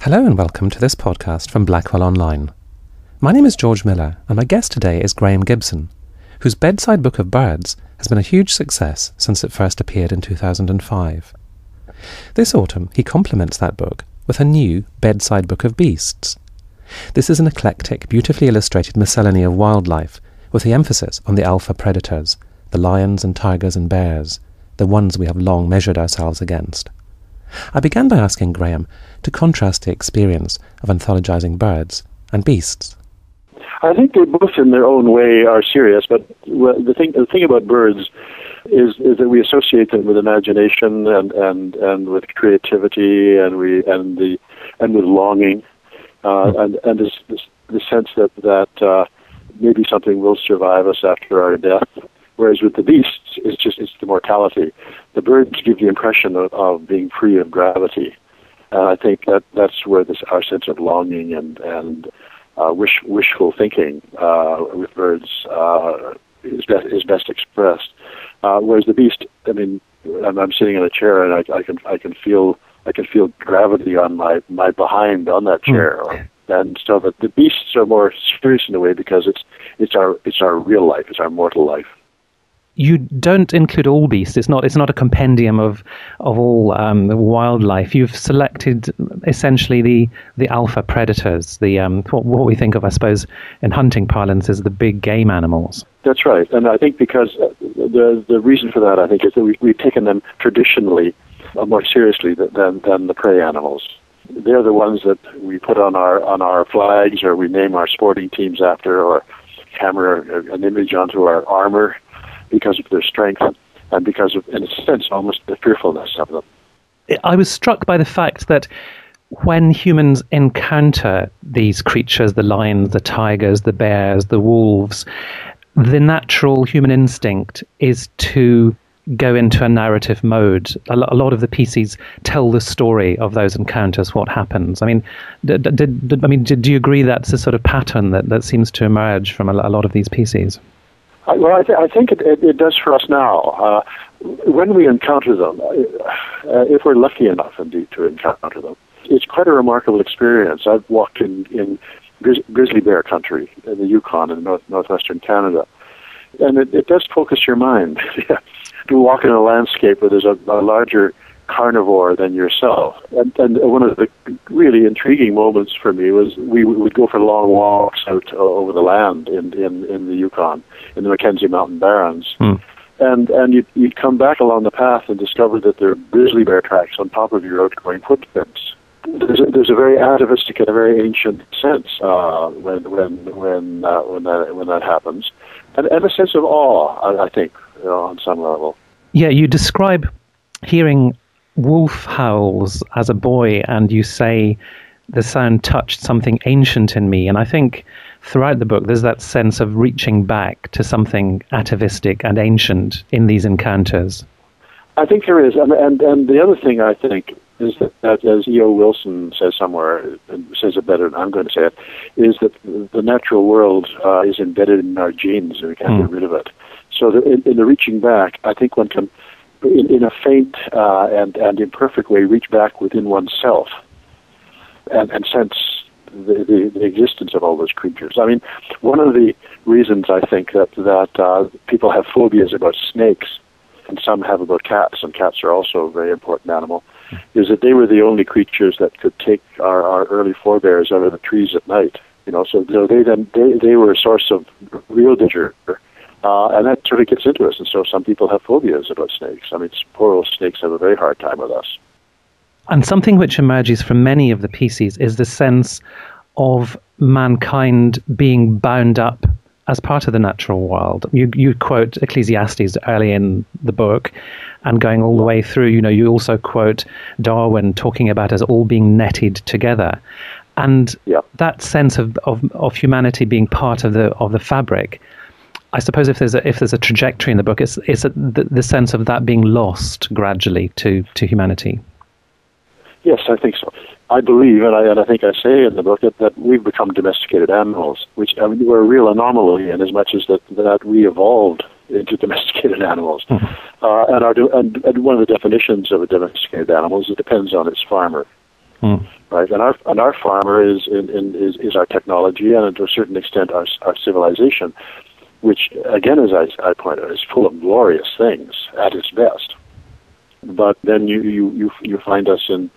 Hello and welcome to this podcast from Blackwell Online. My name is George Miller and my guest today is Graeme Gibson, whose Bedside Book of Birds has been a huge success since it first appeared in 2005. This autumn he complements that book with a new Bedside Book of Beasts. This is an eclectic, beautifully illustrated miscellany of wildlife with the emphasis on the alpha predators, the lions and tigers and bears, the ones we have long measured ourselves against. I began by asking Graeme to contrast the experience of anthologizing birds and beasts. I think they both in their own way are serious, but the thing about birds is that we associate them with imagination and with creativity and with longing and the sense that maybe something will survive us after our death. Whereas with the beasts, it's the mortality. The birds give the impression of being free of gravity, and I think that's where our sense of longing and wishful thinking with birds is best expressed. Whereas the beast, I mean, I'm sitting in a chair and I can feel gravity on my behind on that chair, and so that the beasts are more serious in a way because it's our real life, it's our mortal life. You don't include all beasts. It's not a compendium of all wildlife. You've selected essentially the alpha predators, the what we think of, I suppose, in hunting parlance as the big game animals. That's right, and I think because the reason for that, I think, is that we've taken them traditionally more seriously than the prey animals. They're the ones that we put on our flags, or we name our sporting teams after, or hammer an image onto our armor, because of their strength and because of, in a sense, almost the fearfulness of them. I was struck by the fact that when humans encounter these creatures, the lions, the tigers, the bears, the wolves, the natural human instinct is to go into a narrative mode. A lot of the pieces tell the story of those encounters, what happens. I mean, do you agree that's a sort of pattern that seems to emerge from a lot of these pieces? Well, I think it does for us now. When we encounter them, if we're lucky enough indeed to encounter them, it's quite a remarkable experience. I've walked in grizzly bear country in the Yukon in northwestern Canada, and it does focus your mind. To walk in a landscape where there's a larger carnivore than yourself. And one of the really intriguing moments for me was we would go for long walks out over the land in the Yukon, in the Mackenzie Mountain Barrens. And you'd come back along the path and discover that there are grizzly bear tracks on top of your outgoing footprints. There's a very atavistic and a very ancient sense when that happens, and a sense of awe, I think, on some level. Yeah, you describe hearing wolf howls as a boy, and you say the sound touched something ancient in me. And I think throughout the book there's that sense of reaching back to something atavistic and ancient in these encounters. I think there is, and the other thing I think is that as E.O. Wilson says somewhere, and says it better than I'm going to say it, is that the natural world is embedded in our genes and we can't get rid of it. So in the reaching back, I think one can, in a faint and imperfect way, reach back within oneself and sense the existence of all those creatures. I mean, one of the reasons I think that people have phobias about snakes, and some have about cats, and cats are also a very important animal, is that they were the only creatures that could take our early forebears out of the trees at night. So they were a source of real danger. And that sort of gets into us, and so some people have phobias about snakes. I mean, poor old snakes have a very hard time with us. And something which emerges from many of the pieces is the sense of mankind being bound up as part of the natural world. You quote Ecclesiastes early in the book, and going all the way through, you also quote Darwin talking about us all being netted together. And that sense of humanity being part of the fabric, I suppose if there's a trajectory in the book, it's the sense of that being lost gradually to humanity. Yes, I think so. I believe, and I think I say in the book, that we've become domesticated animals, which, I mean, we're a real anomaly in as much as that we evolved into domesticated animals. And one of the definitions of a domesticated animal is it depends on its farmer. right? And our farmer is our technology, and to a certain extent our civilization, which again, as I pointed out, is full of glorious things at its best. But then you find us in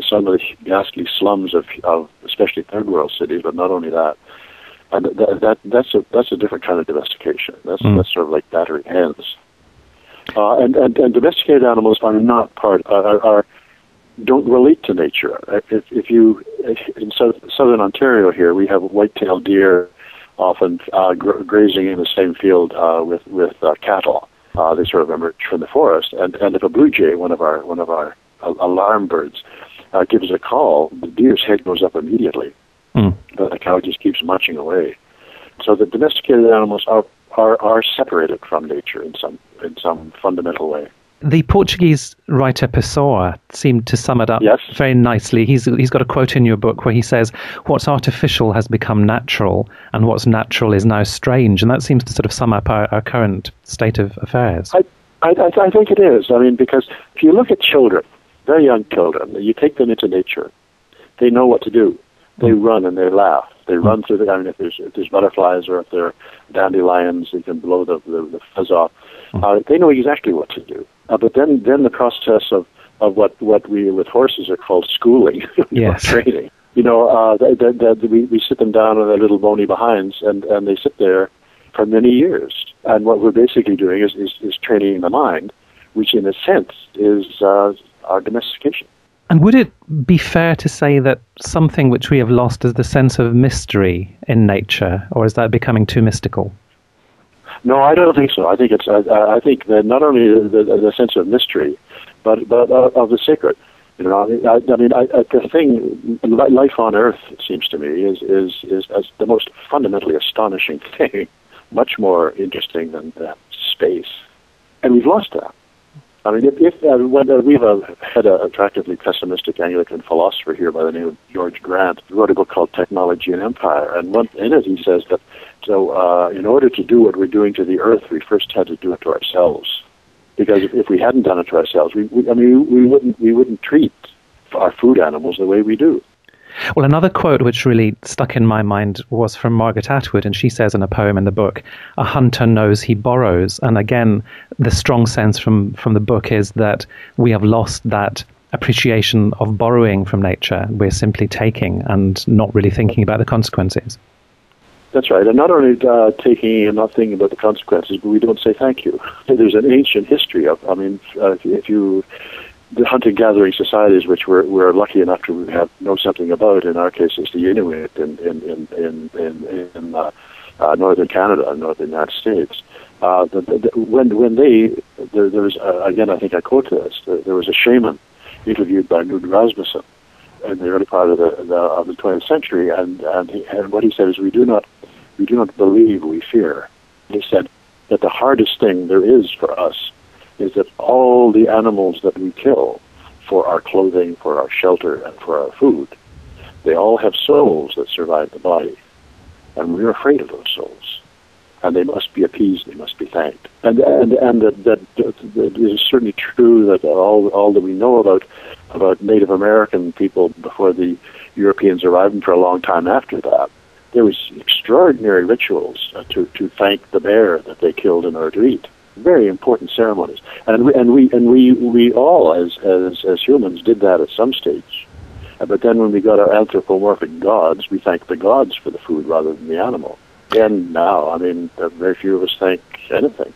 some of the ghastly slums of especially third world cities, but not only that. And that's a different kind of domestication. That's sort of like battering hens. And domesticated animals are not don't relate to nature. If you in southern Ontario here, we have white-tailed deer often grazing in the same field with cattle. They sort of emerge from the forest, and if a blue jay, one of our alarm birds, gives a call, the deer's head goes up immediately. But the cow just keeps marching away. So the domesticated animals are separated from nature in some fundamental way. The Portuguese writer Pessoa seemed to sum it up very nicely. He's got a quote in your book where he says, "What's artificial has become natural, and what's natural is now strange." And that seems to sort of sum up our current state of affairs. I think it is. I mean, because if you look at children, very young children, you take them into nature, they know what to do. They run and they laugh. They run through if there's butterflies or if there are dandelions, you can blow the fuzz off. They know exactly what to do. But then the process of what we with horses are called schooling, training. We sit them down on their little bony behinds, and they sit there for many years. And what we're basically doing is training the mind, which in a sense is our domestication. And would it be fair to say that something which we have lost is the sense of mystery in nature, or is that becoming too mystical? No, I don't think so. I think I think that not only the sense of mystery, but of the sacred. The thing, life on Earth, it seems to me, is the most fundamentally astonishing thing, much more interesting than space, and we've lost that. I mean, when we've had an attractively pessimistic Anglican philosopher here by the name of George Grant, who wrote a book called Technology and Empire, and in it he says that in order to do what we're doing to the Earth, we first had to do it to ourselves, because if we hadn't done it to ourselves, we wouldn't treat our food animals the way we do. Well, another quote which really stuck in my mind was from Margaret Atwood, and she says in a poem in the book, "A hunter knows he borrows." And again, the strong sense from the book is that we have lost that appreciation of borrowing from nature. We're simply taking and not really thinking about the consequences. That's right, and not only taking and not thinking about the consequences, but we don't say thank you. There's an ancient history of, the hunting-gathering societies, which we're lucky enough to know something about. In our case, it's the Inuit in northern Canada and northern United States. When there was again, I think I quote this. There was a shaman interviewed by Knud Rasmussen in the early part of the 20th century, and what he said is, we do not believe, we fear. He said that the hardest thing there is for us is that all the animals that we kill for our clothing, for our shelter, and for our food, they all have souls that survive the body. And we're afraid of those souls. And they must be appeased, they must be thanked. And that it is certainly true that all that we know about Native American people before the Europeans arrived, and for a long time after that, there was extraordinary rituals to thank the bear that they killed in order to eat. Very important ceremonies, and we all as humans did that at some stage. But then when we got our anthropomorphic gods, we thanked the gods for the food rather than the animal. And now, very few of us thank anything.